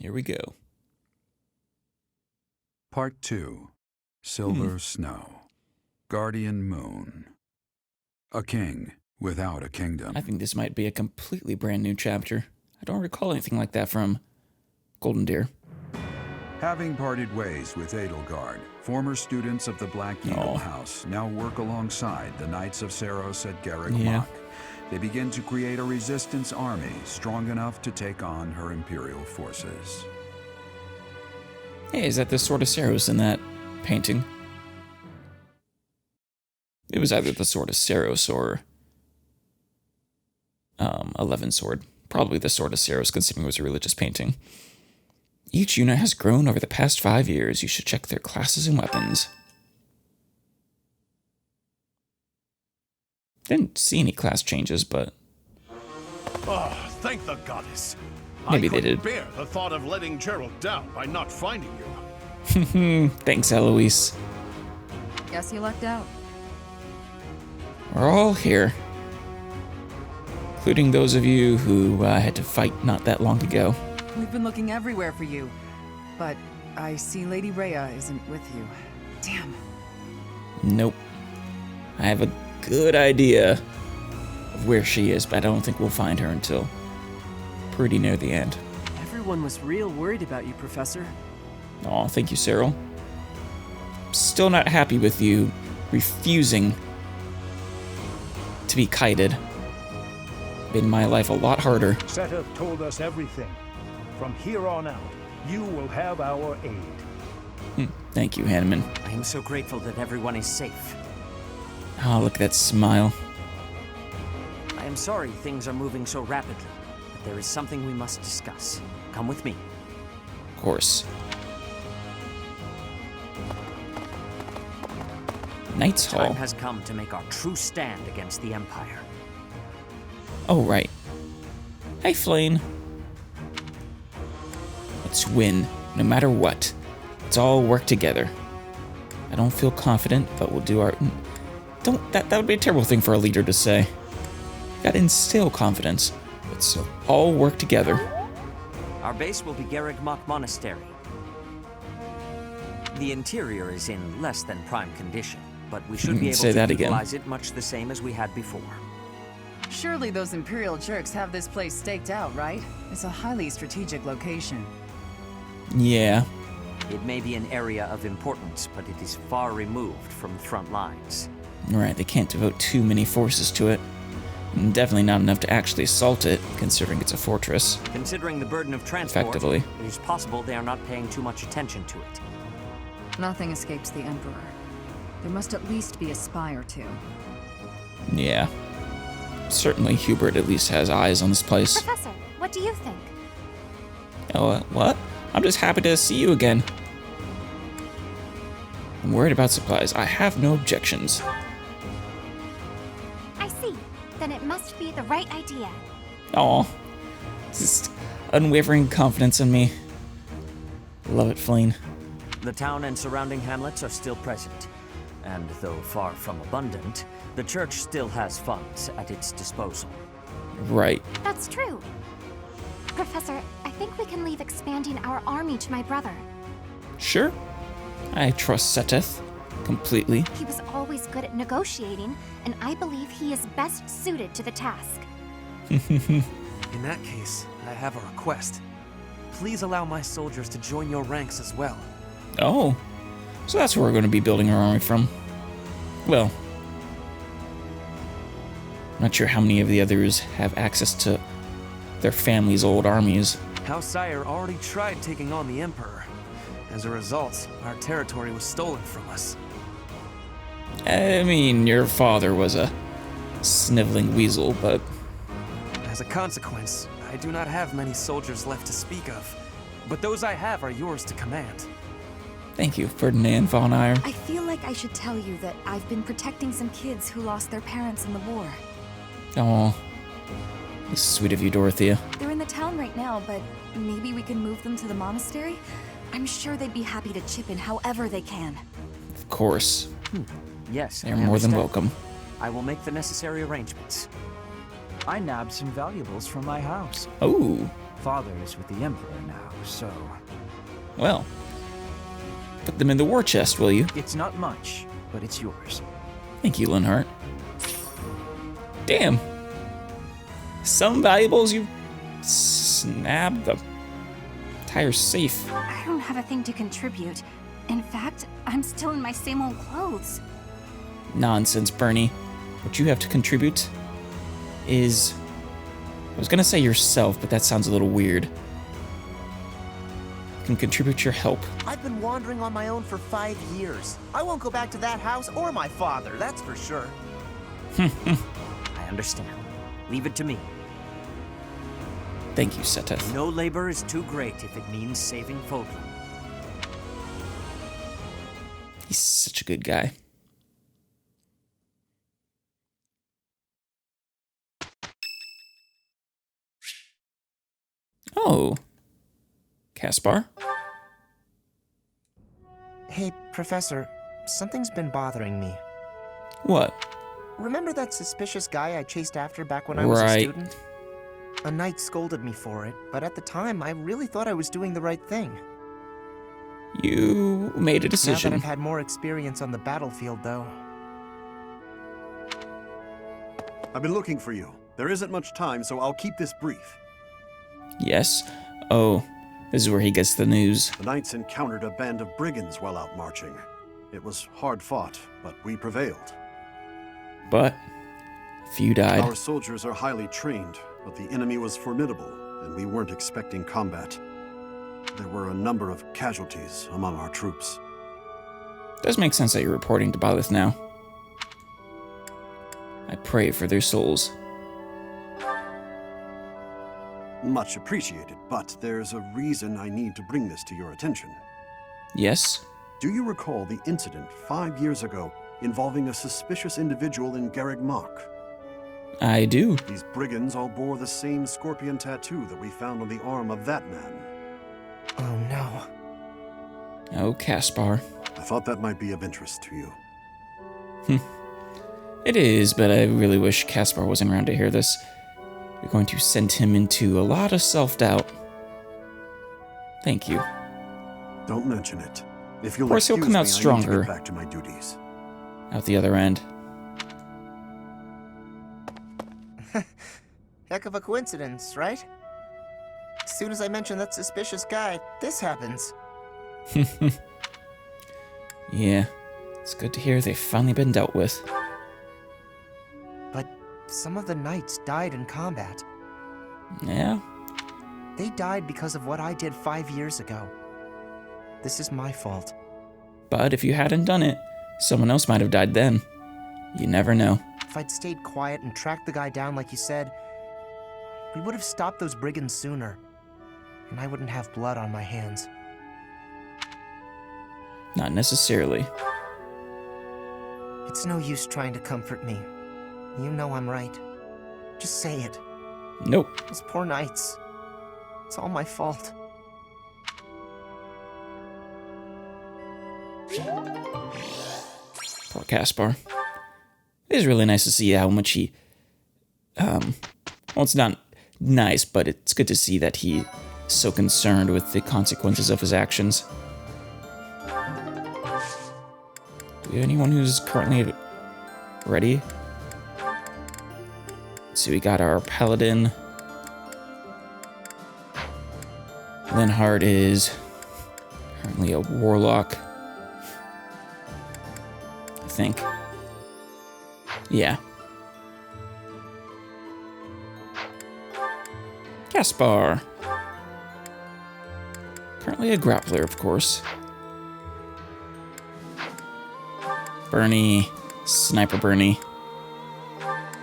Here we go. Part 2. Silver Snow. Guardian Moon. A king without a kingdom. I think this might be a completely brand new chapter. I don't recall anything like that from Golden Deer. Having parted ways with Edelgard, former students of the Black Eagle House now work alongside the Knights of Seiros at Garreg Mach. They begin to create a resistance army strong enough to take on her Imperial forces. Hey, is that the Sword of Seiros in that painting? It was either the Sword of Seiros or 11 Sword. Probably the Sword of Seiros, considering it was a religious painting. Each unit has grown over the past 5 years. You should check their classes and weapons. Didn't see any class changes, but... Oh, thank the goddess. Maybe I they did. bear the thought of letting Gerald down by not finding you. Thanks, Eloise. Guess you lucked out. We're all here. Including those of you who had to fight not that long ago. We've been looking everywhere for you. But I see Lady Rhea isn't with you. Damn. Nope. I have a good idea of where she is, but I don't think we'll find her until pretty near the end. Everyone was real worried about you, Professor. Aw, thank you, Cyril. Still not happy with you refusing to be kited. Made my life a lot harder. Seteth told us everything. From here on out, you will have our aid. Thank you, Hanneman. I am so grateful that everyone is safe. Oh, look at that smile. I am sorry things are moving so rapidly, but there is something we must discuss. Come with me. Of course. Knight's Time Hall. has come to make our true stand against the Empire. Oh, right. Hey, Flane. Let's win, no matter what. Let's all work together. I don't feel confident, but we'll do our... That would be a terrible thing for a leader to say. Gotta instill confidence. Let's all work together. Our base will be Garreg Mach Monastery. The interior is in less than prime condition, but we should be able to utilize it much the same as we had before. Surely those Imperial jerks have this place staked out, right? It's a highly strategic location. Yeah. It may be an area of importance, but it is far removed from the front lines. Right, they can't devote too many forces to it. And definitely not enough to actually assault it, considering it's a fortress. Considering the burden of transport, effectively, it is possible they are not paying too much attention to it. Nothing escapes the Emperor. There must at least be a spy or two. Yeah. Certainly Hubert at least has eyes on this place. Professor, what do you think? Oh, what? I'm just happy to see you again. I'm worried about supplies. I have no objections. I see. Then it must be the right idea. Aw. Just unwavering confidence in me. Love it, Flane. The town and surrounding hamlets are still present. And though far from abundant, the church still has funds at its disposal. Right. That's true. Professor, I think we can leave expanding our army to my brother. Sure. I trust Seteth completely. He was always good at negotiating, and I believe he is best suited to the task. In that case, I have a request. Please allow my soldiers to join your ranks as well. Oh. So that's where we're going to be building our army from. Well, I'm not sure how many of the others have access to their family's old armies. House Sire already tried taking on the Emperor. As a result, our territory was stolen from us. I mean, your father was a sniveling weasel, but... As a consequence, I do not have many soldiers left to speak of. But those I have are yours to command. Thank you, Ferdinand von Eyre. I feel like I should tell you that I've been protecting some kids who lost their parents in the war. Oh, it's sweet of you, Dorothea. They're in the town right now, but maybe we can move them to the monastery? I'm sure they'd be happy to chip in however they can. Of course. Yes, they're more than welcome. I will make the necessary arrangements. I nabbed some valuables from my house. Oh. Father is with the Emperor now, so... Well, put them in the war chest, will you? It's not much, but it's yours. Thank you, Linhart. Damn. Some valuables you snabbed the entire safe. I don't have a thing to contribute. In fact, I'm still in my same old clothes. Nonsense, Bernie. What you have to contribute is... I was gonna say yourself, but that sounds a little weird. You can contribute your help. I've been wandering on my own for 5 years. I won't go back to that house or my father, that's for sure. I understand. Leave it to me. Thank you, Seteth. No labor is too great if it means saving Fodlan. He's such a good guy. Oh. Caspar? Hey, Professor, something's been bothering me. What? Remember that suspicious guy I chased after back when I was a student? A knight scolded me for it, but at the time, I really thought I was doing the right thing. You made a decision. Now that I've had more experience on the battlefield, though. I've been looking for you. There isn't much time, so I'll keep this brief. Yes? Oh, this is where he gets the news. The knights encountered a band of brigands while out marching. It was hard fought, but we prevailed. But a few died. Our soldiers are highly trained, but the enemy was formidable, and we weren't expecting combat. There were a number of casualties among our troops. Does make sense that you're reporting to Byleth now. I pray for their souls. Much appreciated, but there's a reason I need to bring this to your attention. Yes? Do you recall the incident 5 years ago involving a suspicious individual in Garreg Mach? I do. These brigands all bore the same scorpion tattoo that we found on the arm of that man. Oh no. Oh, Caspar. I thought that might be of interest to you. It is, but I really wish Caspar wasn't around to hear this. We're going to send him into a lot of self-doubt. Thank you. Don't mention it. If you'll of course, he'll come out stronger. I need to get back to my duties. Out the other end. Heck of a coincidence, right? As soon as I mention that suspicious guy, this happens. Yeah, it's good to hear they've finally been dealt with. But some of the knights died in combat. Yeah? They died because of what I did 5 years ago. This is my fault. But if you hadn't done it, someone else might have died then. You never know. If I'd stayed quiet and tracked the guy down like you said, we would have stopped those brigands sooner. And I wouldn't have blood on my hands. Not necessarily. It's no use trying to comfort me. You know I'm right. Just say it. Nope. Those poor knights. It's all my fault. Poor Caspar. It is really nice to see how much he... well, it's not nice, but it's good to see that he's so concerned with the consequences of his actions. Do we have anyone who's currently ready? Let's see, we got our paladin. Linhart is currently a warlock. I think. Yeah. Caspar. Currently a grappler, of course. Bernie. Sniper Bernie.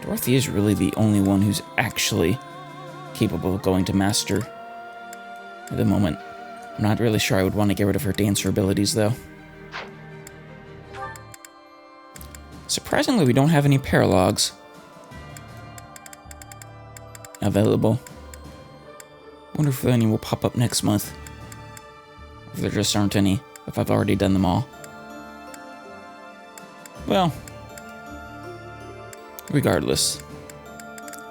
Dorothy is really the only one who's actually capable of going to Master at the moment. I'm not really sure I would want to get rid of her dancer abilities, though. Surprisingly, we don't have any paralogs available. Wonder if any will pop up next month. If there just aren't any, if I've already done them all. Well, regardless,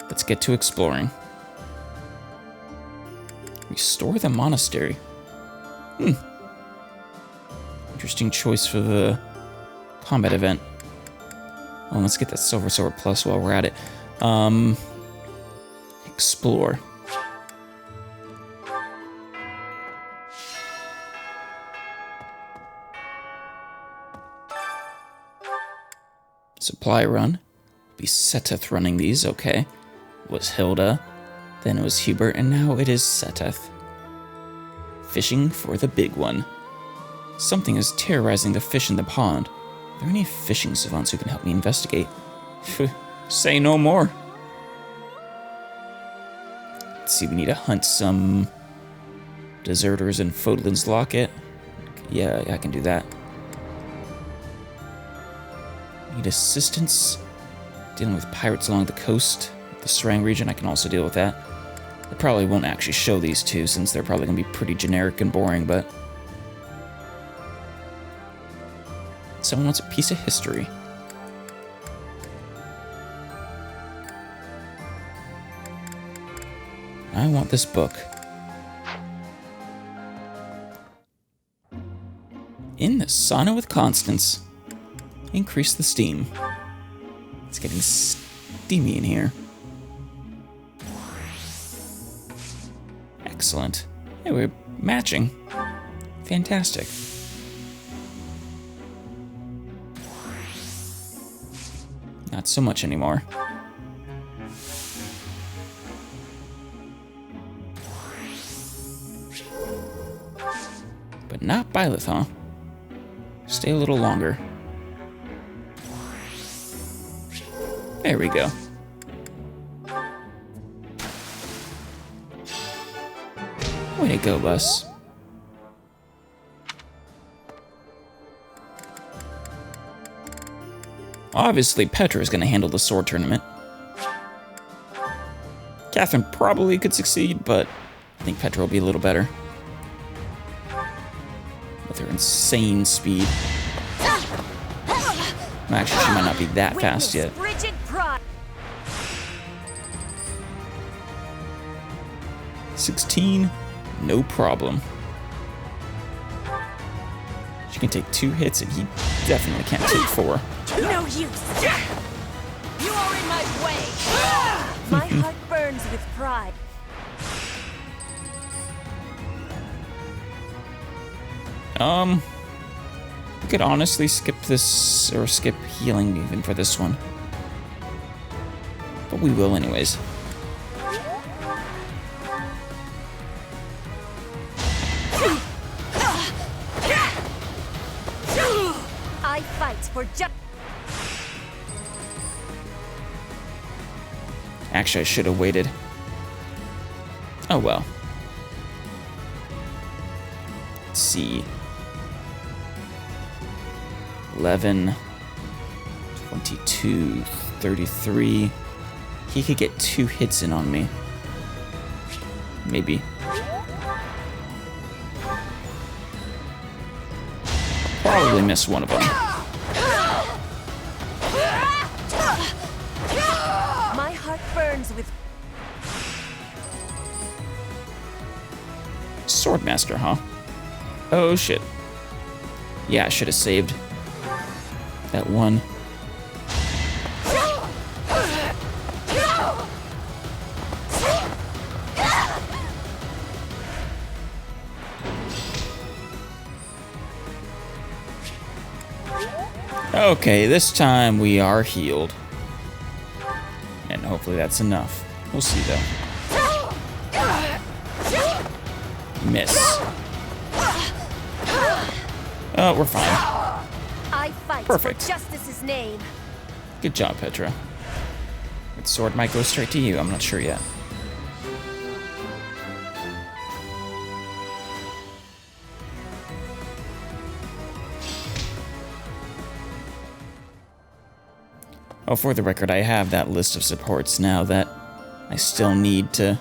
let's get to exploring. Restore the monastery. Interesting choice for the combat event. Oh, let's get that silver sword plus while we're at it. Explore. Supply run. Be Seteth running these, okay. It was Hilda, then it was Hubert, and now it is Seteth. Fishing for the big one. Something is terrorizing the fish in the pond. Are there any fishing savants who can help me investigate? Say no more. Let's see, we need to hunt some deserters in Fodlan's Locket. Yeah, I can do that. Need assistance dealing with pirates along the coast, the Serang region. I can also deal with that. I probably won't actually show these two since they're probably going to be pretty generic and boring, but someone wants a piece of history. I want this book. In the sauna with Constance. Increase the steam. It's getting steamy in here. Excellent. Hey, we're matching. Fantastic. Not so much anymore. But not Byleth, huh? Stay a little longer. There we go. Way to go, Bus. Obviously, Petra is going to handle the sword tournament. Catherine probably could succeed, but I think Petra will be a little better. With her insane speed. Actually, she might not be that fast yet. 16, no problem. She can take 2 hits, and he definitely can't take 4. No use. You are in my way. My heart burns with pride. We could honestly skip this, or skip healing even for this one. But we will anyways. I fight for justice. Actually, I should have waited. Oh well. Let's see. 11, 22, 33. He could get 2 hits in on me. Maybe. Probably miss one of them. My heart burns with Swordmaster, huh? Oh shit. Yeah, I should have saved that one. Okay, this time we are healed. And hopefully that's enough. We'll see though. Miss. Oh, we're fine. I fight Perfect. for justice's name. Good job, Petra. That sword might go straight to you, I'm not sure yet. Oh, for the record, I have that list of supports now that I still need to,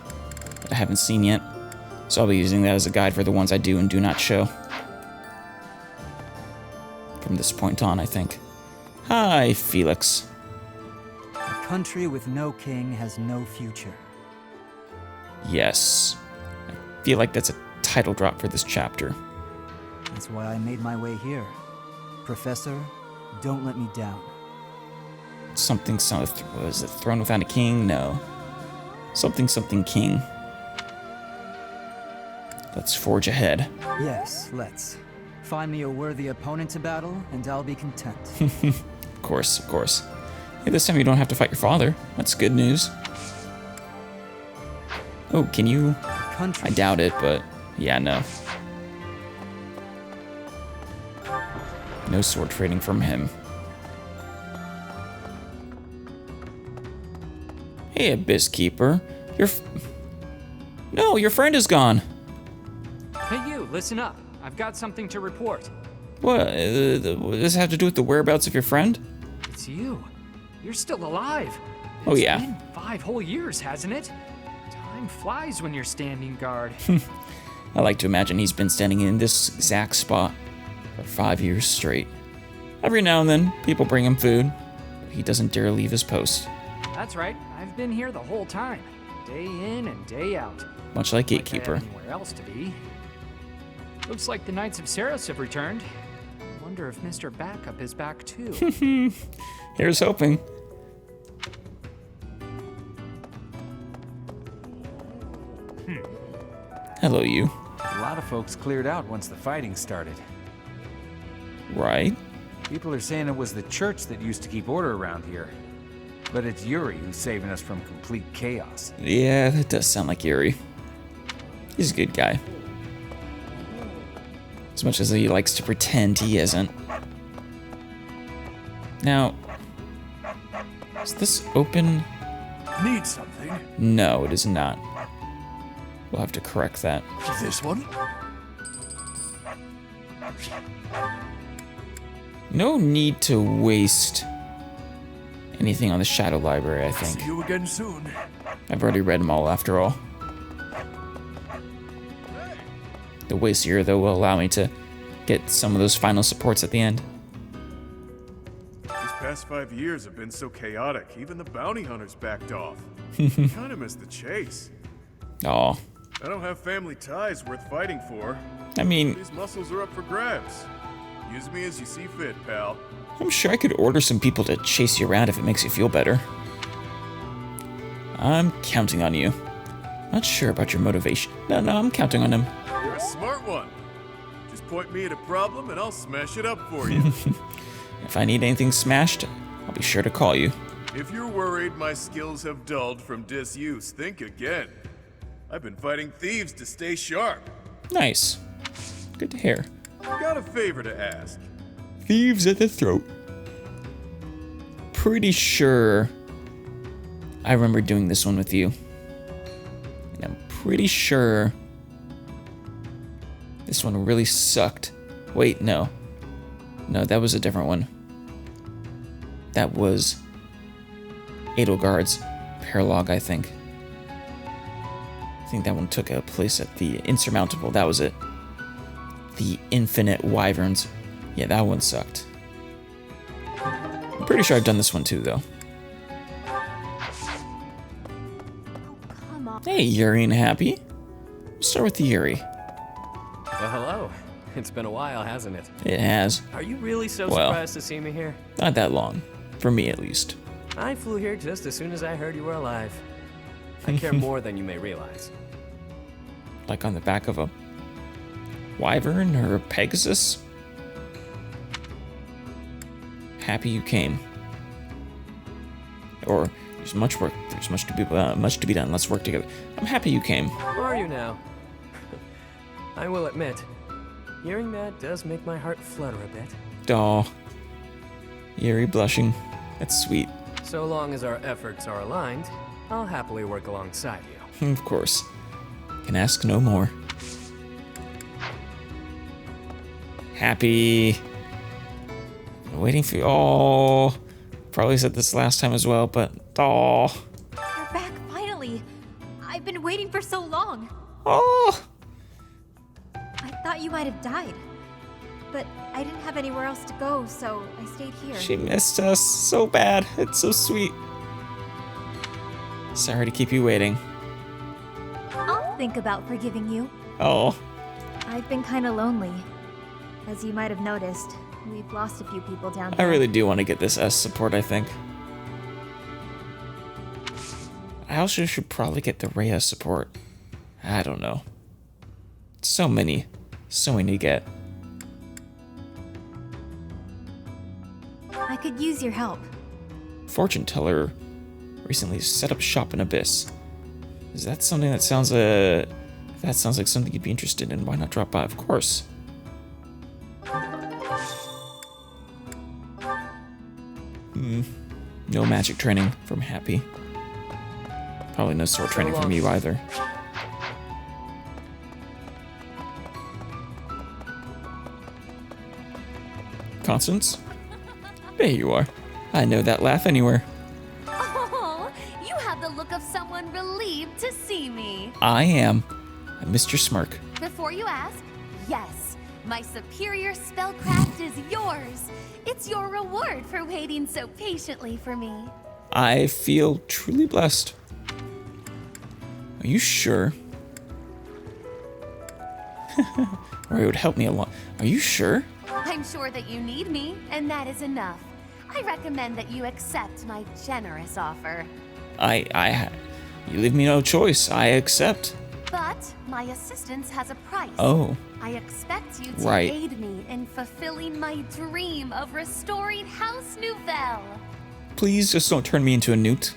that I haven't seen yet. So I'll be using that as a guide for the ones I do and do not show. From this point on, I think. Hi, Felix. A country with no king has no future. Yes. I feel like that's a title drop for this chapter. That's why I made my way here. Professor, don't let me down. Something, was it Throne Without a King? No. Something king. Let's forge ahead. Yes, let's. Find me a worthy opponent to battle, and I'll be content. Of course. Hey, this time you don't have to fight your father. That's good news. Oh, can you? I doubt it, but yeah, no. No sword trading from him. Hey, Abyss Keeper. No, your friend is gone. Hey you, listen up. I've got something to report. What? Does this have to do with the whereabouts of your friend? It's you. You're still alive. Oh, yeah. It's been 5 whole years, hasn't it? Time flies when you're standing guard. I like to imagine he's been standing in this exact spot for 5 years straight. Every now and then, people bring him food, but he doesn't dare leave his post. That's right. I've been here the whole time. Day in and day out. Much like Gatekeeper. Like I have anywhere else to be. Looks like the Knights of Saros have returned. Wonder if Mr. Backup is back too. Here's hoping. Hello, you. A lot of folks cleared out once the fighting started. Right. People are saying it was the church that used to keep order around here. But it's Yuri who's saving us from complete chaos. Yeah, that does sound like Yuri. He's a good guy. As much as he likes to pretend he isn't. Now, is this open? Need something? No, it is not. We'll have to correct that. This one? No need to waste anything on the Shadow Library, I think. See you again soon. I've already read them all, after all. The waste here, though, will allow me to get some of those final supports at the end. These past 5 years have been so chaotic, even the bounty hunters backed off. Kinda missed the chase. Aw. I don't have family ties worth fighting for. I mean, these muscles are up for grabs. Use me as you see fit, pal. I'm sure I could order some people to chase you around if it makes you feel better. I'm counting on you. Not sure about your motivation. No, I'm counting on him. You're a smart one. Just point me at a problem and I'll smash it up for you. If I need anything smashed, I'll be sure to call you. If you're worried my skills have dulled from disuse, think again. I've been fighting thieves to stay sharp. Nice. Good to hear. Got a favor to ask. Thieves at the throat. Pretty sure I remember doing this one with you. And I'm pretty sure this one really sucked. Wait, no. No, that was a different one. That was Edelgard's Paralog, I think. I think that one took a place at the Insurmountable. That was it. The Infinite Wyverns. Yeah, that one sucked. I'm pretty sure I've done this one too, though. Come on. Hey, Yuri and Happy. We'll start with Yuri. Well, hello. It's been a while, hasn't it? It has. Are you really so surprised to see me here? Not that long. For me, at least. I flew here just as soon as I heard you were alive. I care more than you may realize. Like on the back of a wyvern or a Pegasus? Happy you came. Or there's much work. There's much to be done. Let's work together. I'm happy you came. Who are you now? I will admit, hearing that does make my heart flutter a bit. Aw. Yuri blushing. That's sweet. So long as our efforts are aligned, I'll happily work alongside you. Of course. Can ask no more. Happy. Waiting for you. Oh, probably said this last time as well, but oh. You're back finally. I've been waiting for so long. Oh. I thought you might have died, but I didn't have anywhere else to go, so I stayed here. She missed us so bad. It's so sweet. Sorry to keep you waiting. Oh, think about forgiving you. Oh. I've been kind of lonely. As you might have noticed, we've lost a few people down I there. really do want to get this S support, I think. I also should probably get the Rhea support. I don't know. So many to get. I could use your help. Fortune teller recently set up shop in Abyss. Is that something that sounds if that sounds like something you'd be interested in, why not drop by? Of course. No magic training from Happy. Probably no sword training from you either. Constance? There you are. I know that laugh anywhere. Oh, you have the look of someone relieved to see me. I am. I missed your smirk. Before you ask, yes, my superior spellcraft is yours. It's your reward for waiting so patiently for me. I feel truly blessed. Are you sure? Or it would help me a lot. Are you sure? I'm sure that you need me, and that is enough. I recommend that you accept my generous offer. You leave me no choice. I accept. But my assistance has a price. Oh. I expect you to Right. aid me in fulfilling my dream of restoring House Nouvelle. Please just don't turn me into a newt.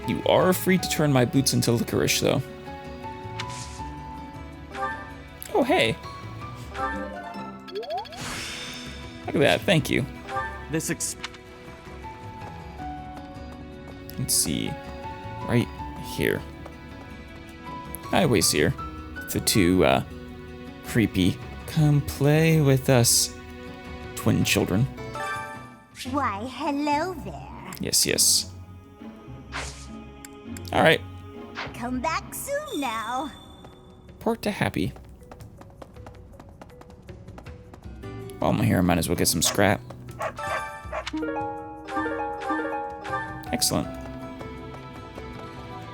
You are free to turn my boots into licorice, though. Oh, hey. Look at that. Thank you. This Let's see. Right here. Highway's here. The two, creepy, come play with us twin children. Why, hello there. Yes, yes. Alright. Come back soon now. Port to Happy. While I'm here, I might as well get some scrap. Excellent.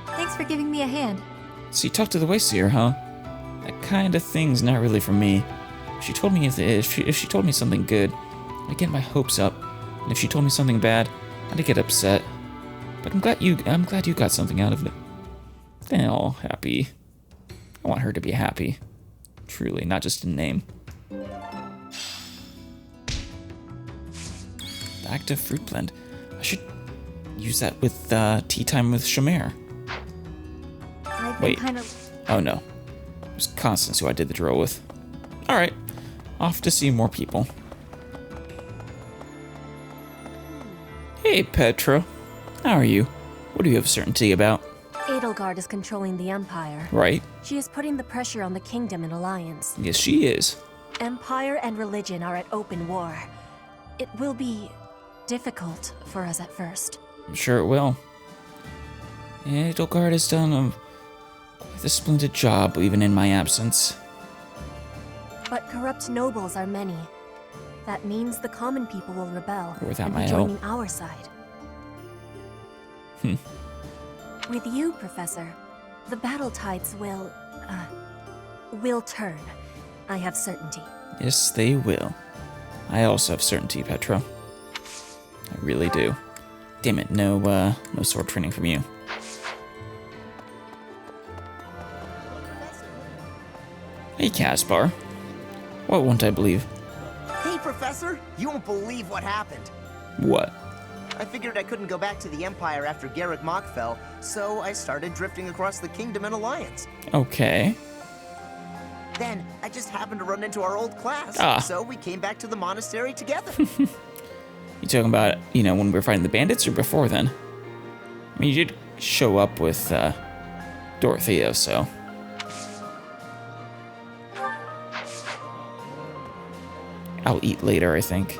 Thanks for giving me a hand. So you talked to the Wayseer, huh? That kind of thing's not really for me. If she told me if she told me something good, I'd get my hopes up, and if she told me something bad, I'd get upset. But I'm glad you got something out of it. Oh, Happy. I want her to be happy. Truly, not just a name. The active fruit blend. I should use that with tea time with Shamir. Wait. Oh no. It was Constance who I did the drill with. Alright. Off to see more people. Hey, Petra. How are you? What do you have certainty about? Edelgard is controlling the Empire. Right. She is putting the pressure on the Kingdom in alliance. Yes, she is. Empire and religion are at open war. It will be difficult for us at first. I'm sure it will. Edelgard has done quite a splendid job, even in my absence. But corrupt nobles are many. That means the common people will rebel Without and my be help. joining our side. With you, Professor, the battle tides will turn. I have certainty. Yes, they will. I also have certainty, Petra. I really do. Damn it, no sword training from you. Hey, Caspar. What won't I believe? Hey, Professor! You won't believe what happened. What? I figured I couldn't go back to the Empire after Garrick Mach fell, so I started drifting across the Kingdom in Alliance. Okay. Then, I just happened to run into our old class, so we came back to the monastery together. You talking about, when we were fighting the bandits or before then? I mean, you did show up with, Dorothea, so. I'll eat later, I think.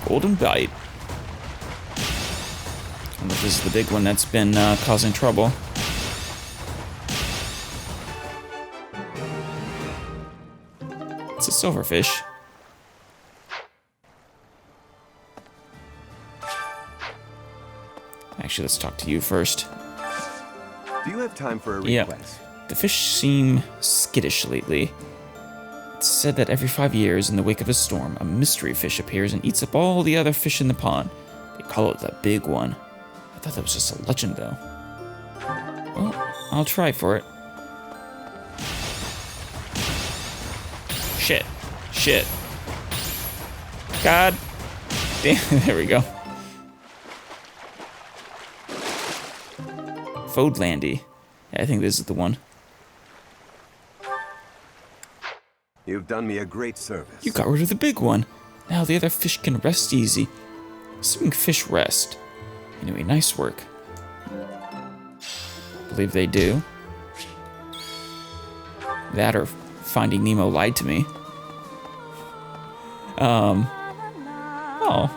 Golden Bite. And this is the big one that's been causing trouble. It's a silverfish. Actually, let's talk to you first. Do you have time for a Yeah. request? The fish seem skittish lately. It's said that every 5 years, in the wake of a storm, a mystery fish appears and eats up all the other fish in the pond. They call it the big one. I thought that was just a legend, though. Well, I'll try for it. Shit. Shit. God. Damn, there we go. Fodlandy. Yeah, I think this is the one. You've done me a great service. You got rid of the big one. Now the other fish can rest easy. Assuming fish rest. Anyway, nice work. Believe they do. That or Finding Nemo lied to me. Oh.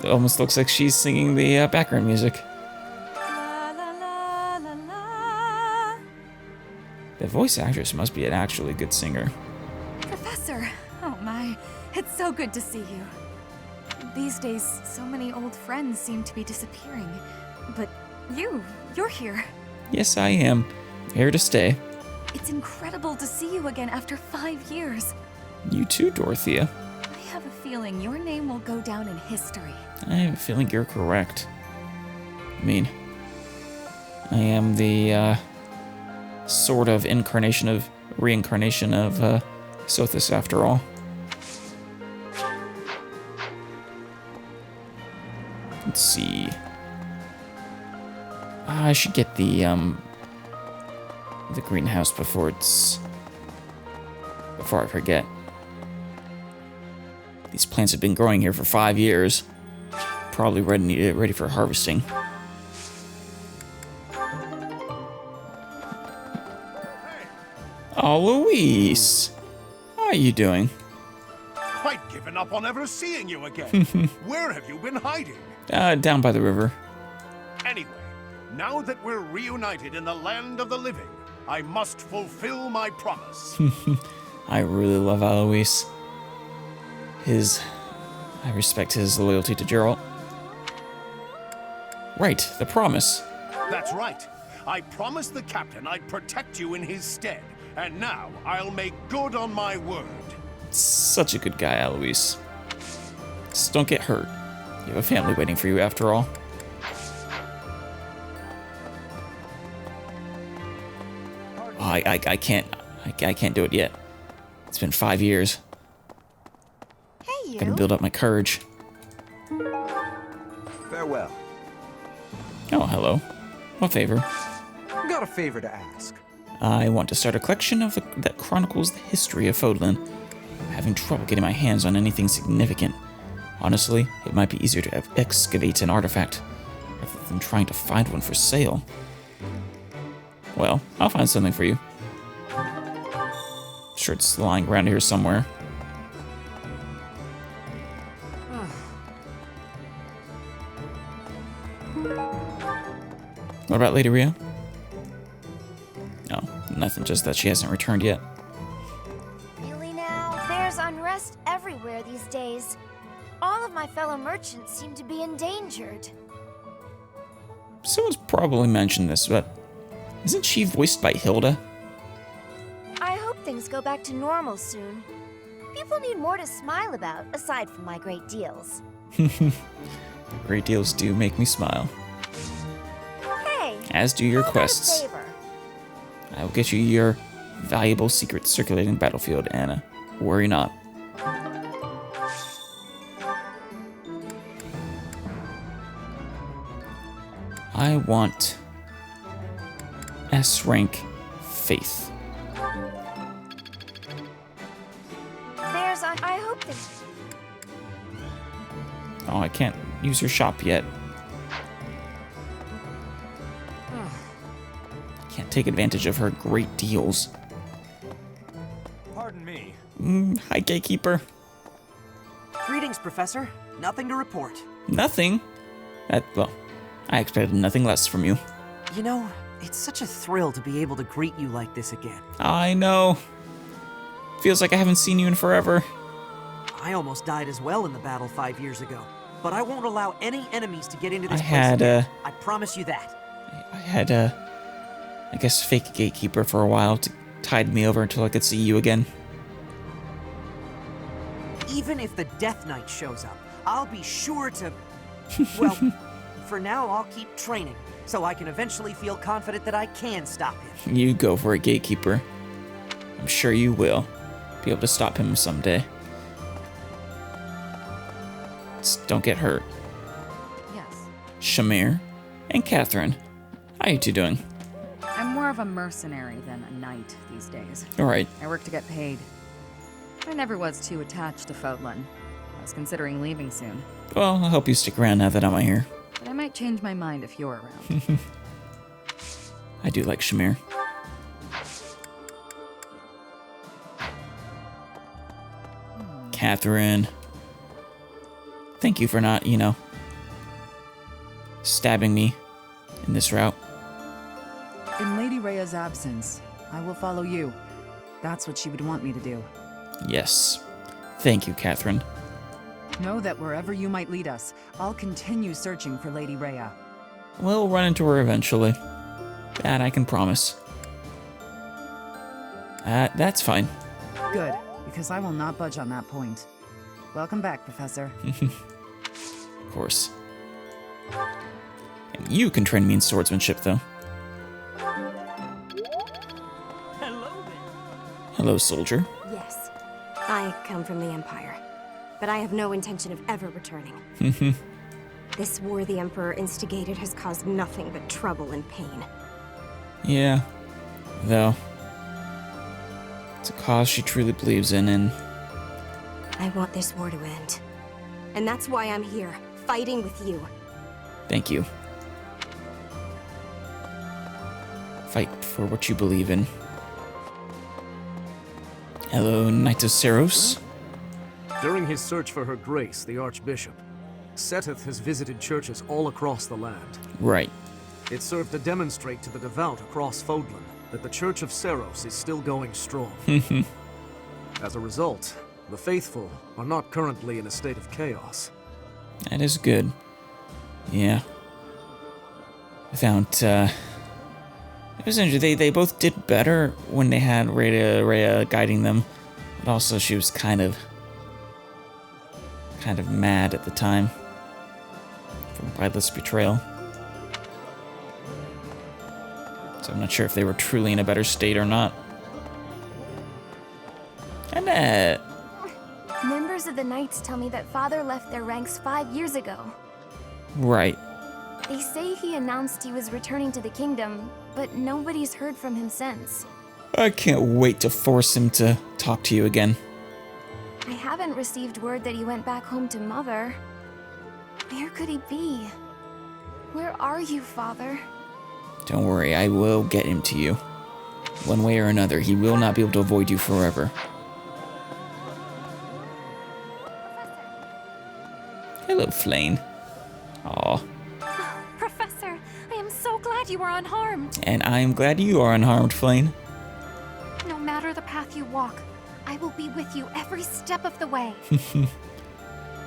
It almost looks like she's singing the background music. The voice actress must be an actually good singer. Professor! Oh my, it's so good to see you. These days, so many old friends seem to be disappearing. But you're here. Yes, I am. Here to stay. It's incredible to see you again after 5 years. You too, Dorothea. I have a feeling your name will go down in history. I have a feeling you're correct. I mean, I am the, sort of reincarnation of, Sothis after all. Let's see. I should get the greenhouse before I forget. These plants have been growing here for 5 years. Probably ready for harvesting. Oh, Luis! How are you doing? I'd given up on ever seeing you again. Where have you been hiding? Down by the river. Anyway, now that we're reunited in the land of the living, I must fulfill my promise. I really love Alois. I respect his loyalty to Geralt. Right, the promise. That's right. I promised the captain I'd protect you in his stead, and now I'll make good on my word. Such a good guy, Alois. Just don't get hurt. You have a family waiting for you after all. Oh, I can't do it yet. It's been 5 years. Hey, you. Gotta build up my courage. Farewell. Oh, hello. What favor? Got a favor to ask. I want to start a collection that chronicles the history of Fodlan. I'm having trouble getting my hands on anything significant. Honestly, it might be easier to excavate an artifact rather than trying to find one for sale. Well, I'll find something for you. I'm sure it's lying around here somewhere. What about Lady Rio? No, nothing, just that she hasn't returned yet. Really now? There's unrest everywhere these days. All of my fellow merchants seem to be endangered. Someone's probably mentioned this, but isn't she voiced by Hilda? I hope things go back to normal soon. People need more to smile about, aside from my great deals. Great deals do make me smile. Hey! As do your quests. I will get you your valuable secret circulating battlefield, Anna. Worry not. I want S rank faith. I hope that. Oh, I can't use your shop yet. Can't take advantage of her great deals. Pardon me. Hi, gatekeeper. Greetings, Professor. Nothing to report. Nothing? Well, I expected nothing less from you. You know, it's such a thrill to be able to greet you like this again. I know. Feels like I haven't seen you in forever. I almost died as well in the battle 5 years ago, but I won't allow any enemies to get into this place had, again. I promise you that. I had I guess, fake gatekeeper for a while to tide me over until I could see you again. Even if the Death Knight shows up, I'll be sure to... Well, for now, I'll keep training, so I can eventually feel confident that I can stop him. You go for it, gatekeeper. I'm sure you will be able to stop him someday. Just don't get hurt. Yes. Shamir and Catherine, how are you two doing? I'm more of a mercenary than a knight these days. Alright. I work to get paid. I never was too attached to Fodlan. I was considering leaving soon. Well, I'll help you stick around now that I'm here. But I might change my mind if you're around. I do like Shamir. Catherine. Thank you for not, stabbing me in this route. In Lady Rhea's absence, I will follow you. That's what she would want me to do. Yes. Thank you, Catherine. Know that wherever you might lead us, I'll continue searching for Lady Rhea. We'll run into her eventually. That I can promise. That's fine. Good, because I will not budge on that point. Welcome back, Professor. Of course. And you can train me in swordsmanship, though. Hello, soldier. Yes, I come from the Empire, but I have no intention of ever returning. This war the Emperor instigated has caused nothing but trouble and pain. Yeah, though. It's a cause she truly believes in, and... I want this war to end. And that's why I'm here, fighting with you. Thank you. Fight for what you believe in. Hello, Nitesco. During his search for her grace, the Archbishop, Seteth has visited churches all across the land. Right. It served to demonstrate to the devout across Fodlan that the Church of Seros is still going strong. As a result, the faithful are not currently in a state of chaos. That is good. Yeah. Without, it was interesting. They both did better when they had Rhea guiding them, but also she was kind of mad at the time from Violet's betrayal. So I'm not sure if they were truly in a better state or not. Annette! Members of the Knights tell me that Father left their ranks 5 years ago. Right. They say he announced he was returning to the kingdom, but nobody's heard from him since. I can't wait to force him to talk to you again. I haven't received word that he went back home to Mother. Where could he be? Where are you, Father? Don't worry, I will get him to you. One way or another, he will not be able to avoid you forever. Hello, Flane. Aw. Professor, I am so glad you are unharmed. And I am glad you are unharmed, Flane. No matter the path you walk, I will be with you every step of the way.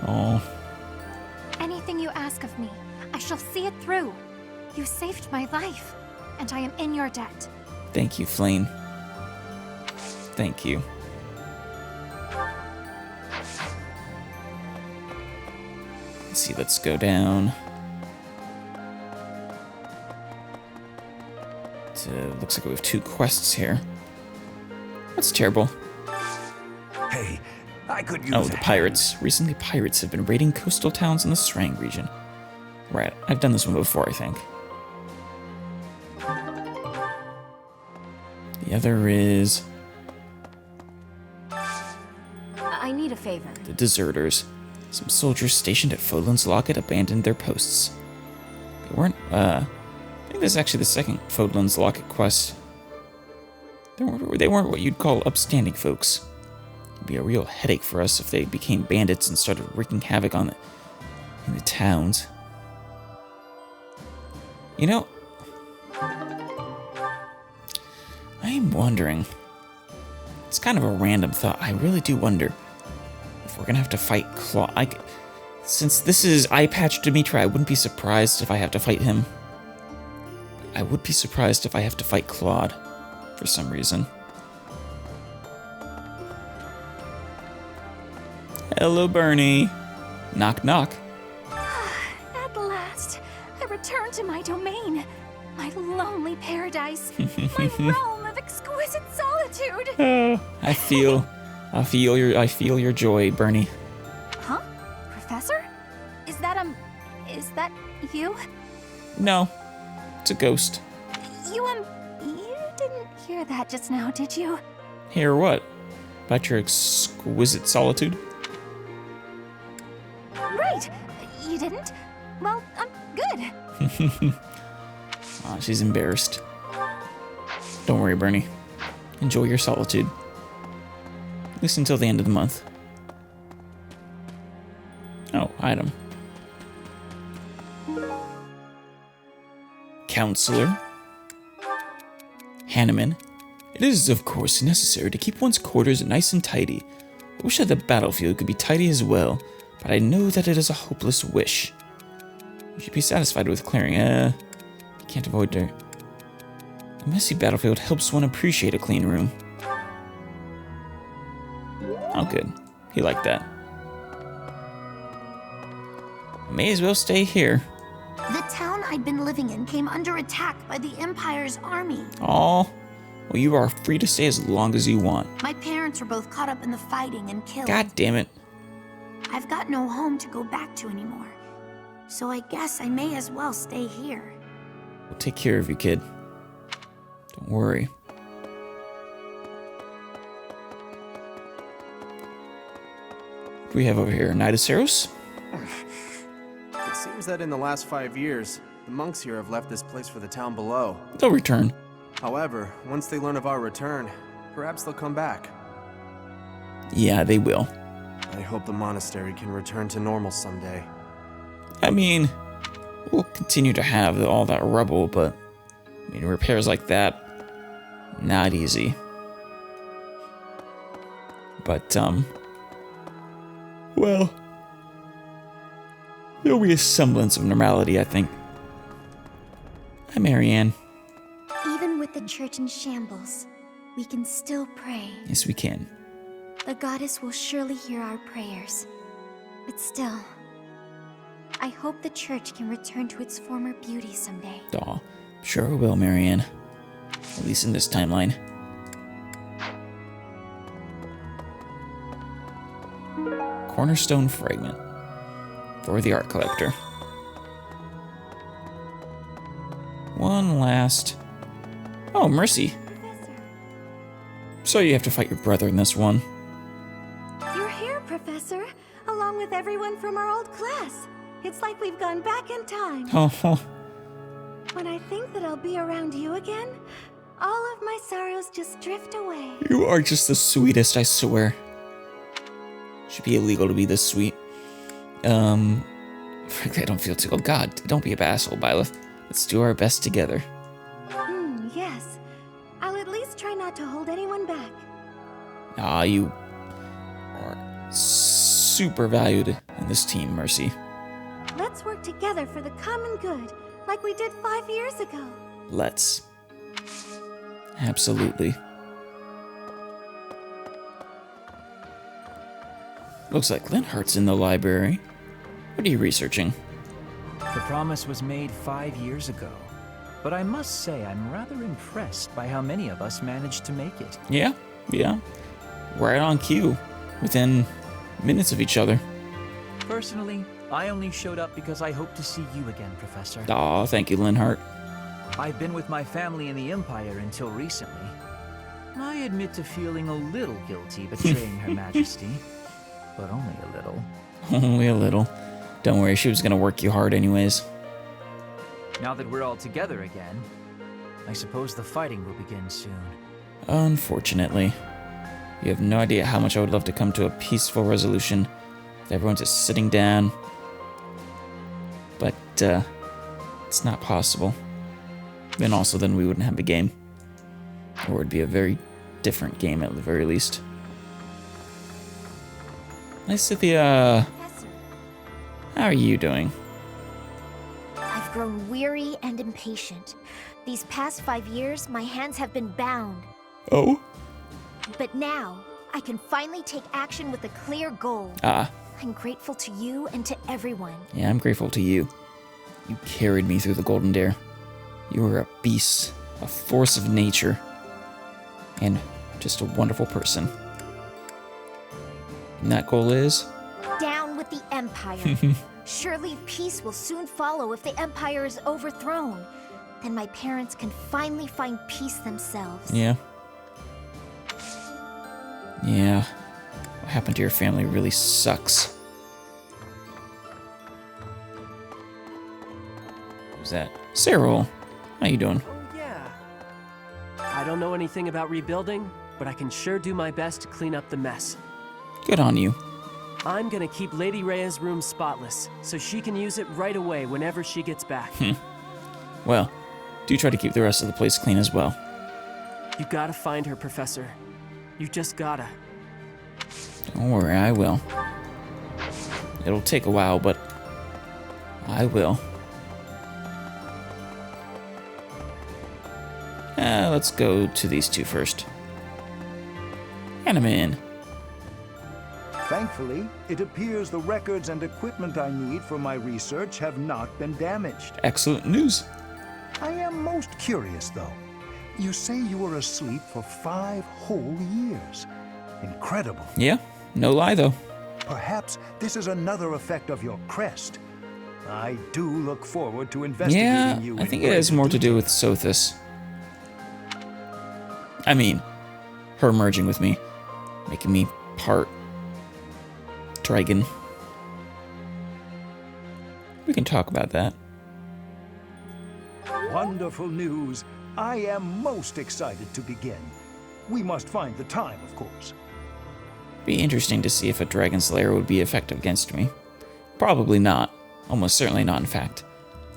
Aw. Anything you ask of me, I shall see it through. You saved my life, and I am in your debt. Thank you, Flane. Thank you. Let's see, let's go down. Looks like we have 2 quests here. That's terrible. Hey, I could use Oh, the pirates. Recently, pirates have been raiding coastal towns in the Srang region. Right, I've done this one before, I think. The other is... I need a favor. the deserters. Some soldiers stationed at Fodlan's Locket abandoned their posts. They weren't, I think this is actually the second Fodlan's Locket quest. They weren't what you'd call upstanding folks. It'd be a real headache for us if they became bandits and started wreaking havoc in the towns. You know, I am wondering, it's kind of a random thought, I really do wonder if we're gonna have to fight Claw. Since this is Eye Patch Dimitri, I wouldn't be surprised if I have to fight him. I would be surprised if I have to fight Claude for some reason. Hello, Bernie. Knock, knock. At last, I return to my domain. My lonely paradise. My realm of exquisite solitude. I feel your joy, Bernie. Huh? Professor? Is that you? No, it's a ghost. You didn't hear that just now, did you? Hear what? About your exquisite solitude? Right. You didn't? Well, I'm good. Aw, she's embarrassed. Don't worry, Bernie. Enjoy your solitude. At least until the end of the month. Oh, item. Counselor. Hanneman. It is, of course, necessary to keep one's quarters nice and tidy. I wish that the battlefield could be tidy as well, but I know that it is a hopeless wish. You should be satisfied with clearing. Can't avoid dirt. A messy battlefield helps one appreciate a clean room. Oh, good. He liked that. I may as well stay here. The town I'd been living in came under attack by the Empire's army. Aw. Well, you are free to stay as long as you want. My parents were both caught up in the fighting and killed. God damn it. I've got no home to go back to anymore. So I guess I may as well stay here. We'll take care of you, kid. Don't worry. What do we have over here? Nitesco? It seems that in the last 5 years, the monks here have left this place for the town below. They'll return. However, once they learn of our return, perhaps they'll come back. Yeah, they will. I hope the monastery can return to normal someday. I mean, we'll continue to have all that rubble, but I mean, repairs like that, not easy. But, well, there'll be a semblance of normality, I think. Hi, Marianne. Even with the church in shambles, we can still pray. Yes, we can. The goddess will surely hear our prayers. But still, I hope the church can return to its former beauty someday. Aw, sure it will, Marianne. At least in this timeline. Cornerstone fragment. For the art collector. One last... Oh, Mercy. So you have to fight your brother in this one. You're here, Professor, along with everyone from our old class. It's like we've gone back in time. Oh. When I think that I'll be around you again, all of my sorrows just drift away. You are just the sweetest, I swear. Should be illegal to be this sweet. Frankly, I don't feel too... Oh god, don't be a asshole, Byleth. Let's do our best together. Yes. I'll at least try not to hold anyone back. Ah, you are super valued in this team, Mercy. Let's work together for the common good, like we did 5 years ago. Let's. Absolutely. Looks like Linhart's in the library. What are you researching? The promise was made 5 years ago, but I must say I'm rather impressed by how many of us managed to make it. Yeah. Right on cue, within minutes of each other. Personally, I only showed up because I hope to see you again, Professor. Aw, thank you, Linhart. I've been with my family in the Empire until recently. I admit to feeling a little guilty betraying Her Majesty, but only a little. Only a little. Don't worry, she was gonna work you hard anyways. Now that we're all together again, I suppose the fighting will begin soon. Unfortunately. You have no idea how much I would love to come to a peaceful resolution. Everyone's just sitting down. But, it's not possible. And also, then we wouldn't have a game. Or it'd be a very different game at the very least. Hi, Cynthia. How are you doing? I've grown weary and impatient. These past 5 years, my hands have been bound. Oh? But now, I can finally take action with a clear goal. Ah. I'm grateful to you and to everyone. Yeah, I'm grateful to you. You carried me through the Golden Dare. You were a beast, a force of nature, and just a wonderful person. And that goal is? Down with the Empire. Surely peace will soon follow if the Empire is overthrown. Then my parents can finally find peace themselves. Yeah. Yeah. What happened to your family really sucks. Who's that? Cyril. How you doing? Oh, yeah. I don't know anything about rebuilding, but I can sure do my best to clean up the mess. Good on you. I'm gonna keep Lady Rhea's room spotless, so she can use it right away whenever she gets back. Well, do try to keep the rest of the place clean as well. You gotta find her, Professor. You just gotta. Don't worry, I will. It'll take a while, but I will. Let's go to these two first. Anime. Thankfully, it appears the records and equipment I need for my research have not been damaged. Excellent news. I am most curious, though. You say you were asleep for 5 whole years. Incredible. Yeah, no lie, though. Perhaps this is another effect of your crest. I do look forward to investigating Yeah, you. I think it has more to do with Sothis. I mean, her merging with me, making me part dragon. We can talk about that. Wonderful news. I am most excited to begin. We must find the time, of course. Be interesting to see if a dragon slayer would be effective against me. Probably not. Almost certainly not, in fact.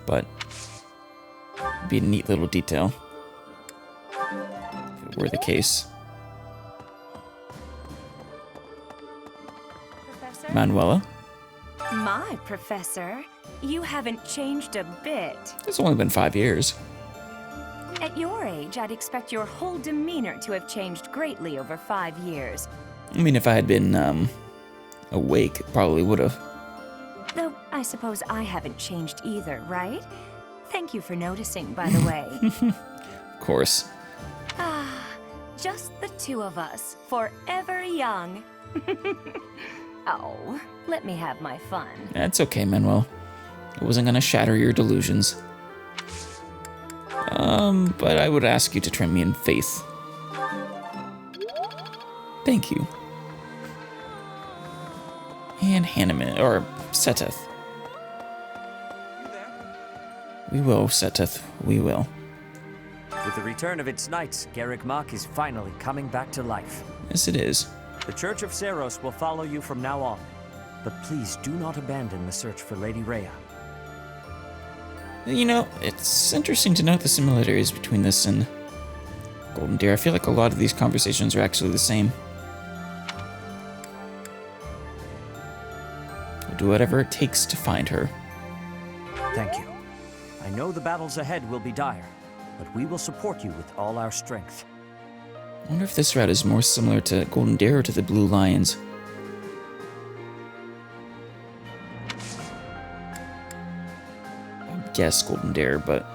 But it'd be a neat little detail if it were the case. Professor? Manuela? My Professor, you haven't changed a bit. It's only been 5 years. At your age, I'd expect your whole demeanor to have changed greatly over 5 years. I mean, if I had been, awake, it probably would have. Though, I suppose I haven't changed either, right? Thank you for noticing, by the way. Of course. Ah, just the two of us, forever young. Oh, let me have my fun. That's okay, Manuel. I wasn't gonna shatter your delusions. But I would ask you to train me in faith. Thank you. And Hanneman, or Seteth. We will, Seteth, we will. With the return of its knights, Garrick Mach is finally coming back to life. Yes, it is. The Church of Seiros will follow you from now on, but please do not abandon the search for Lady Rhea. You know, it's interesting to note the similarities between this and Golden Dare. I feel like a lot of these conversations are actually the same. We'll do whatever it takes to find her. Thank you. I know the battles ahead will be dire, but we will support you with all our strength. I wonder if this route is more similar to Golden Dare or to the Blue Lions. I guess Golden Dare, but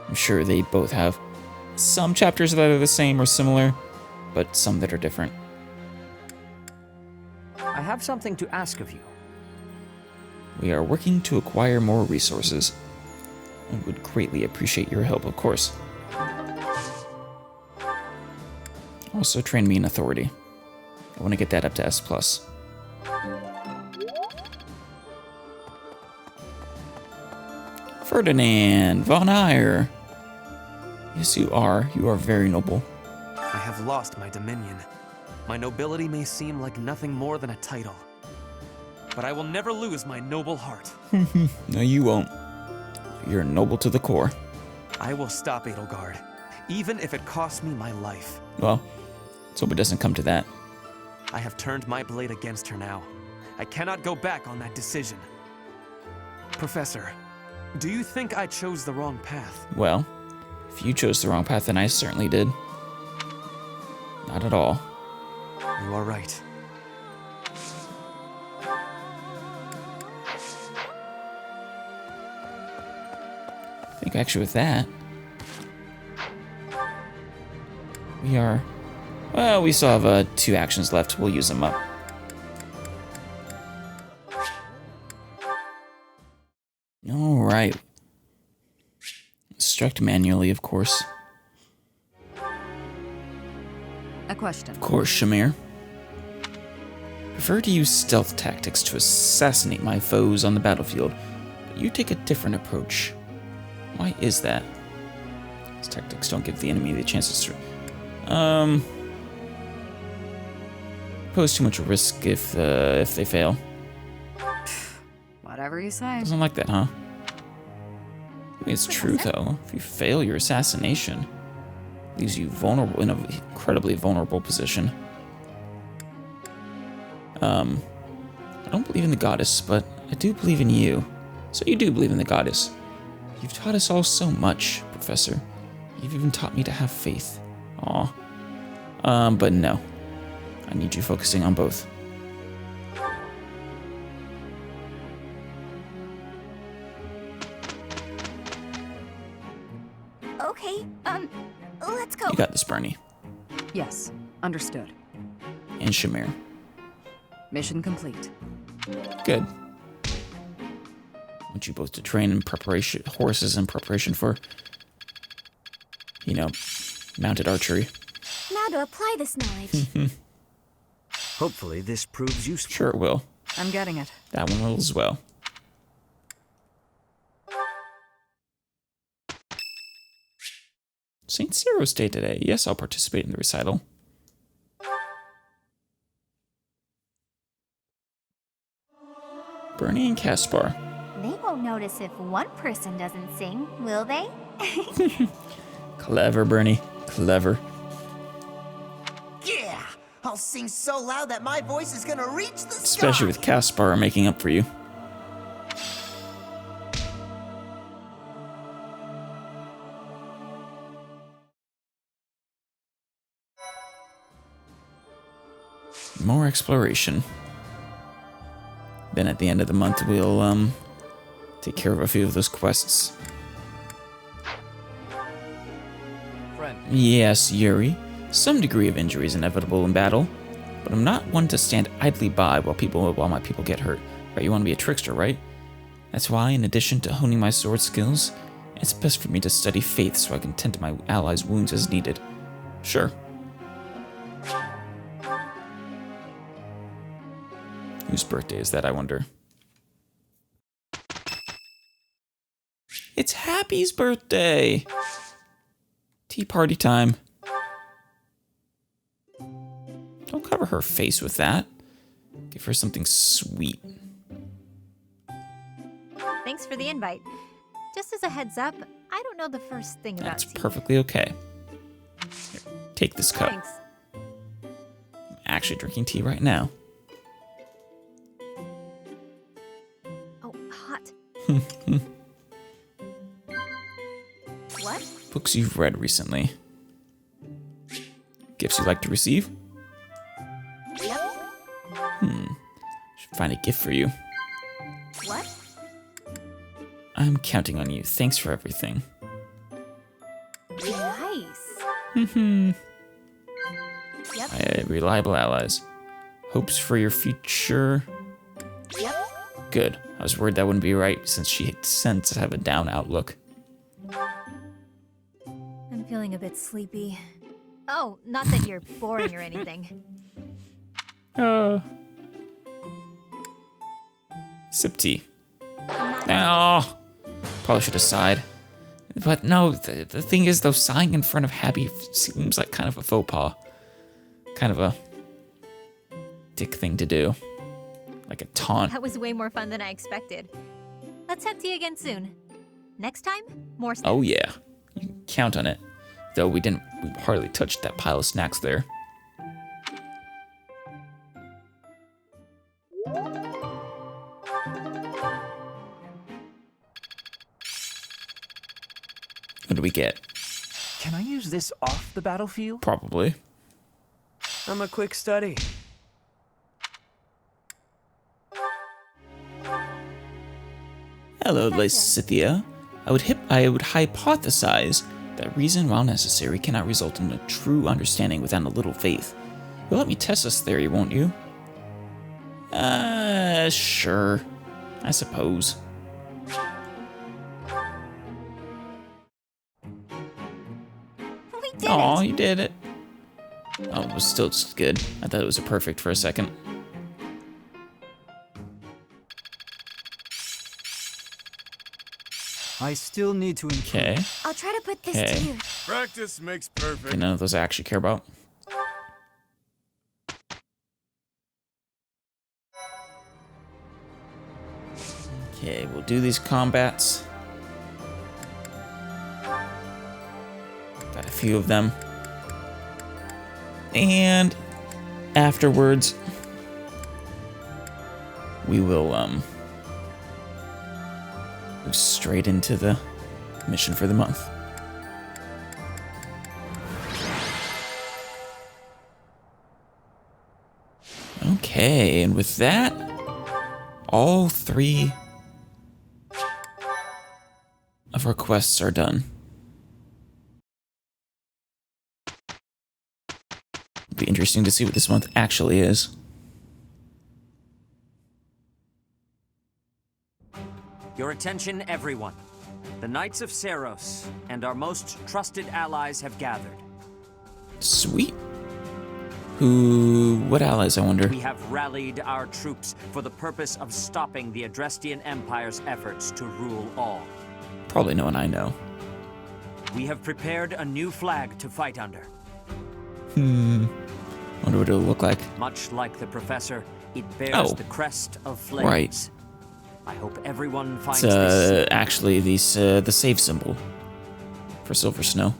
I'm sure they both have some chapters that are the same or similar, but some that are different. I have something to ask of you. We are working to acquire more resources. I would greatly appreciate your help, of course. Also, train me in authority. I want to get that up to S+. Ferdinand von Eyre. Yes, you are. You are very noble. I have lost my dominion. My nobility may seem like nothing more than a title. But I will never lose my noble heart. No, you won't. You're noble to the core. I will stop Edelgard, even if it costs me my life. Well, let's hope it doesn't come to that. I have turned my blade against her now. I cannot go back on that decision. Professor, Do you think I chose the wrong path? Well, if you chose the wrong path, then I certainly did. Not at all. You are right. I think actually with that, we are... Well, we still have 2 actions left. We'll use them up. Alright. Instruct manually, of course. A question. Of course, Shamir. Prefer to use stealth tactics to assassinate my foes on the battlefield, but you take a different approach. Why is that? These tactics don't give the enemy the chances to... pose too much risk if they fail. Whatever you say. Doesn't like that, huh? I mean, it's true, though. If you fail your assassination, it leaves you vulnerable in an incredibly vulnerable position. I don't believe in the goddess, but I do believe in you. So you do believe in the goddess. You've taught us all so much, Professor. You've even taught me to have faith. Aw. But no. I need you focusing on both. Okay, let's go. You got this, Bernie. Yes, understood. And Shamir. Mission complete. Good. I want you both to train in preparation, horses in preparation for, you know, mounted archery. Now to apply this knowledge. Hopefully this proves useful. Sure it will. I'm getting it. That one will as well. St. Cyro's Day today. Yes, I'll participate in the recital. Bernie and Caspar. They won't notice if one person doesn't sing, will they? Clever, Bernie. Clever. Yeah! I'll sing so loud that my voice is gonna reach the sky! Especially with Caspar making up for you. More exploration. Then at the end of the month, we'll, take care of a few of those quests. Friend. Yes, Yuri. Some degree of injury is inevitable in battle, but I'm not one to stand idly by while my people get hurt. Right, you want to be a trickster, right? That's why, in addition to honing my sword skills, it's best for me to study faith so I can tend to my allies' wounds as needed. Sure. Whose birthday is that, I wonder? It's Happy's birthday! Tea party time. Don't cover her face with that. Give her something sweet. Thanks for the invite. Just as a heads up, I don't know the first thing about That's tea. perfectly okay. Here, take this cup. Thanks. I'm actually drinking tea right now. Oh, hot. What? Books you've read recently. Gifts you like to receive? Yep. Should find a gift for you. What? I'm counting on you. Thanks for everything. Nice. Yep. Reliable allies. Hopes for your future. Yep. Good. I was worried that wouldn't be right since she tends to have a down outlook. I'm feeling a bit sleepy. Oh, not that you're boring or anything. Sip tea. Oh, probably should have sighed. But no, the thing is, though, sighing in front of Happy seems like kind of a faux pas. Kind of a dick thing to do. Like a taunt. That was way more fun than I expected. Let's have tea again soon. Next time, more snacks. Oh yeah, you can count on it. Though we hardly touched that pile of snacks there. we get? Can I use this off the battlefield? Probably. I'm a quick study. Hello, Lysithia. I would hypothesize that reason, while necessary, cannot result in a true understanding without a little faith. You'll let me test this theory, won't you? Sure. I suppose. Aw, you did it. Oh, it was still just good. I thought it was a perfect for a second. I still need to improve. Okay. I'll try to put this to use. Practice makes perfect. Okay, none of those I actually care about. Okay, we'll do these combats. Got a few of them. And afterwards, we will move straight into the mission for the month. Okay, and with that, all 3 of our quests are done. It'll be interesting to see what this month actually is. Your attention, everyone. The Knights of Seiros and our most trusted allies have gathered. Sweet. What allies, I wonder? We have rallied our troops for the purpose of stopping the Adrestian Empire's efforts to rule all. Probably no one I know. We have prepared a new flag to fight under. Wonder what it'll look like. Much like the Professor, it bears the crest of flames. Right. I hope everyone finds It's this. actually the save symbol for Silver Snow.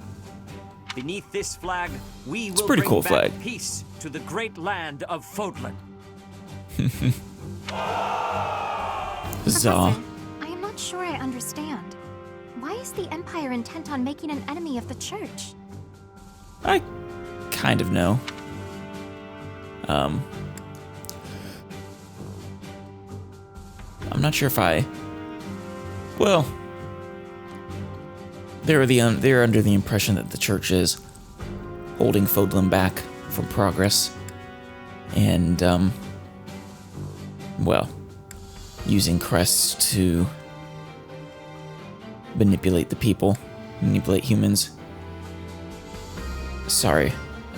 Beneath this flag, we will pretty bring cool back flag. peace to the great land of Fodlan. Huzzah. I am not sure I understand. Why is the Empire intent on making an enemy of the Church? I kind of know. I'm not sure if well, they're under the impression that the Church is holding Fodlan back from progress, and well, using crests to manipulate the people, manipulate humans. Sorry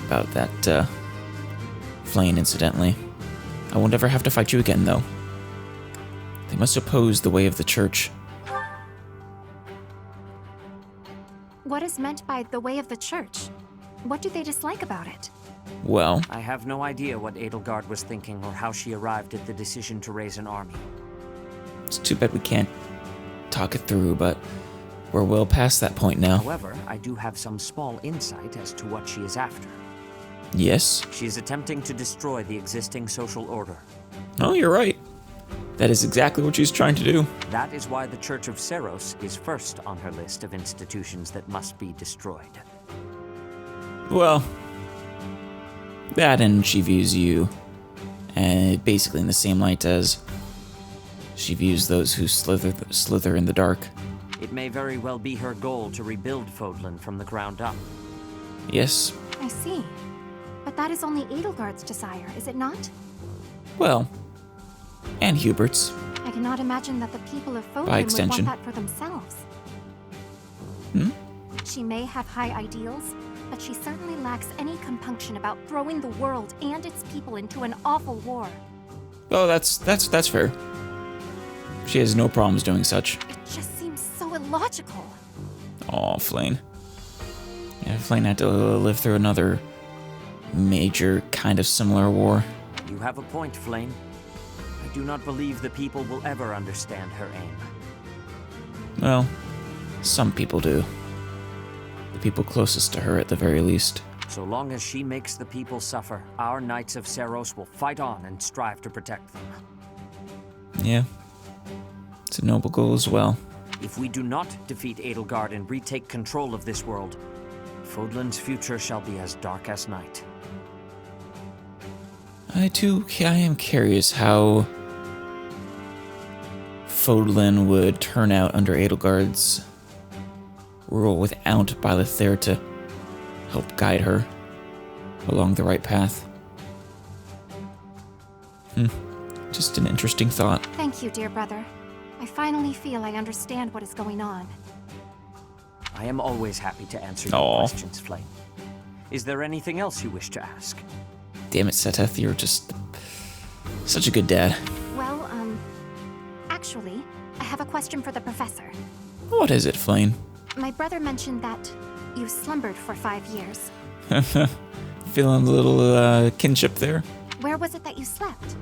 about that, Flame, incidentally. I won't ever have to fight you again, though. They must oppose the way of the Church. What is meant by the way of the Church? What do they dislike about it? Well, I have no idea what Edelgard was thinking or how she arrived at the decision to raise an army. it's too bad we can't talk it through, but we're well past that point now. However, I do have some small insight as to what she is after. Yes? She is attempting to destroy the existing social order. Oh, you're right. That is exactly what she's trying to do. That is why the Church of Seiros is first on her list of institutions that must be destroyed. Well, that, and she views you basically in the same light as she views those who slither in the dark. It may very well be her goal to rebuild Fodlan from the ground up. Yes. I see. But that is only Edelgard's desire, is it not? Well, and Hubert's. I cannot imagine that the people of Fodlan By would extension. want that for themselves. She may have high ideals, but she certainly lacks any compunction about throwing the world and its people into an awful war. Oh, that's fair. She has no problems doing such. It just seems so illogical. Aw, Flame. Yeah, Flame had to live through another major, kind of similar war. You have a point, Flame. I do not believe the people will ever understand her aim. Well, some people do. The people closest to her, at the very least. So long as she makes the people suffer, our Knights of Seiros will fight on and strive to protect them. Yeah. It's a noble goal as well. If we do not defeat Edelgard and retake control of this world, Fodlan's future shall be as dark as night. I am curious how Fodlan would turn out under Edelgard's rule without Byleth there to help guide her along the right path. Just an interesting thought. Thank you, dear brother. I finally feel I understand what is going on. I am always happy to answer your questions, Flame. Is there anything else you wish to ask? Damn it, Seteth, you're just such a good dad. Well, actually, I have a question for the professor. What is it, Flame? My brother mentioned that you slumbered for 5 years. Feeling a little kinship there? Where was it that you slept?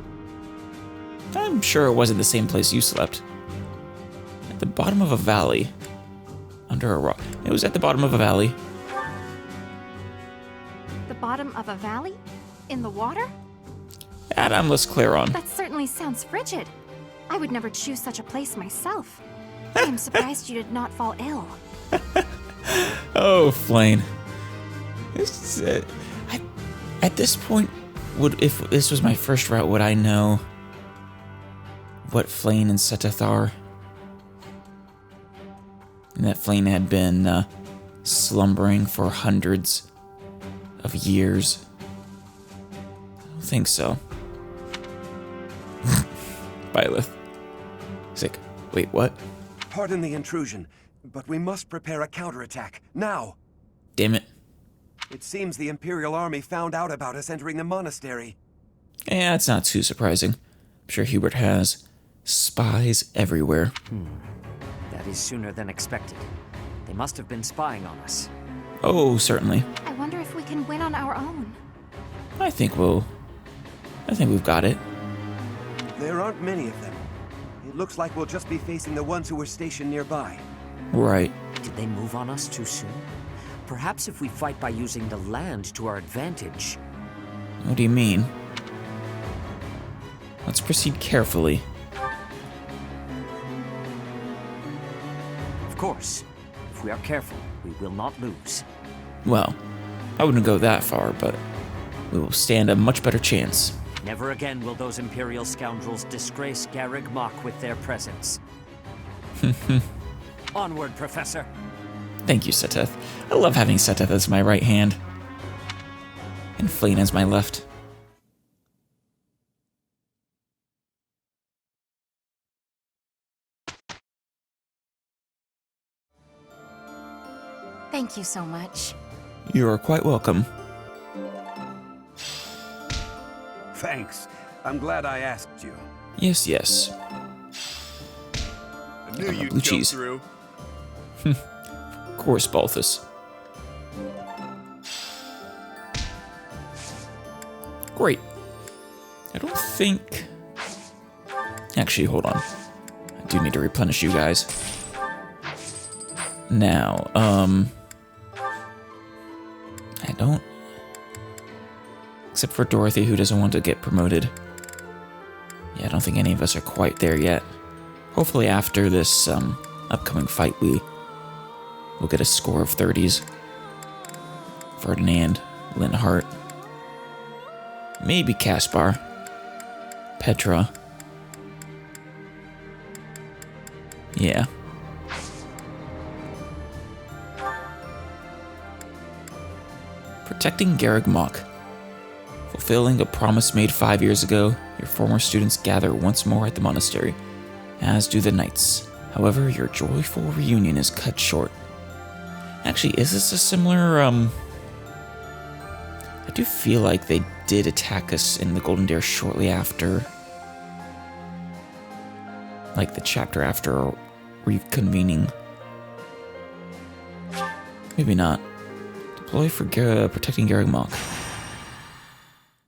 I'm sure it wasn't the same place you slept. At the bottom of a valley. Under a rock. It was at the bottom of a valley. The bottom of a valley? In the water? That I'm less clear on. That certainly sounds frigid. I would never choose such a place myself. I am surprised you did not fall ill. Oh, Flame. At this point, if this was my first route, would I know what Flame and Seteth are? And that Flame had been slumbering for hundreds of years. I don't think so. Byleth. He's like, wait, what? Pardon the intrusion, but we must prepare a counterattack, now! Damn it. It seems the Imperial Army found out about us entering the monastery. Yeah, it's not too surprising. I'm sure Hubert has spies everywhere. That is sooner than expected. They must have been spying on us. Oh, certainly. I wonder if we can win on our own. I think we've got it. There aren't many of them. It looks like we'll just be facing the ones who were stationed nearby. Right. Did they move on us too soon? Perhaps if we fight by using the land to our advantage. What do you mean? Let's proceed carefully. Of course. If we are careful, we will not lose. Well, I wouldn't go that far, but we will stand a much better chance. Never again will those Imperial scoundrels disgrace Garreg Mach with their presence. Onward, Professor. Thank you, Seteth. I love having Seteth as my right hand. And Flame as my left. Thank you so much. You are quite welcome. Thanks. I'm glad I asked you. Yes, yes. I knew you'd blue go cheese. through. Of course, Balthus. Great. I don't think... Actually, hold on. I do need to replenish you guys. Now, I don't... Except for Dorothy, who doesn't want to get promoted. Yeah, I don't think any of us are quite there yet. Hopefully after this upcoming fight, we'll get a score of 30s. Ferdinand, Linhart, maybe Caspar, Petra. Yeah. Protecting Garreg Mach. Fulfilling a promise made 5 years ago, your former students gather once more at the monastery, as do the knights. However, your joyful reunion is cut short. Actually, is this a similar, I do feel like they did attack us in the Golden Dare shortly after. Like the chapter after reconvening. Maybe not. Deploy for protecting Garreg Mach.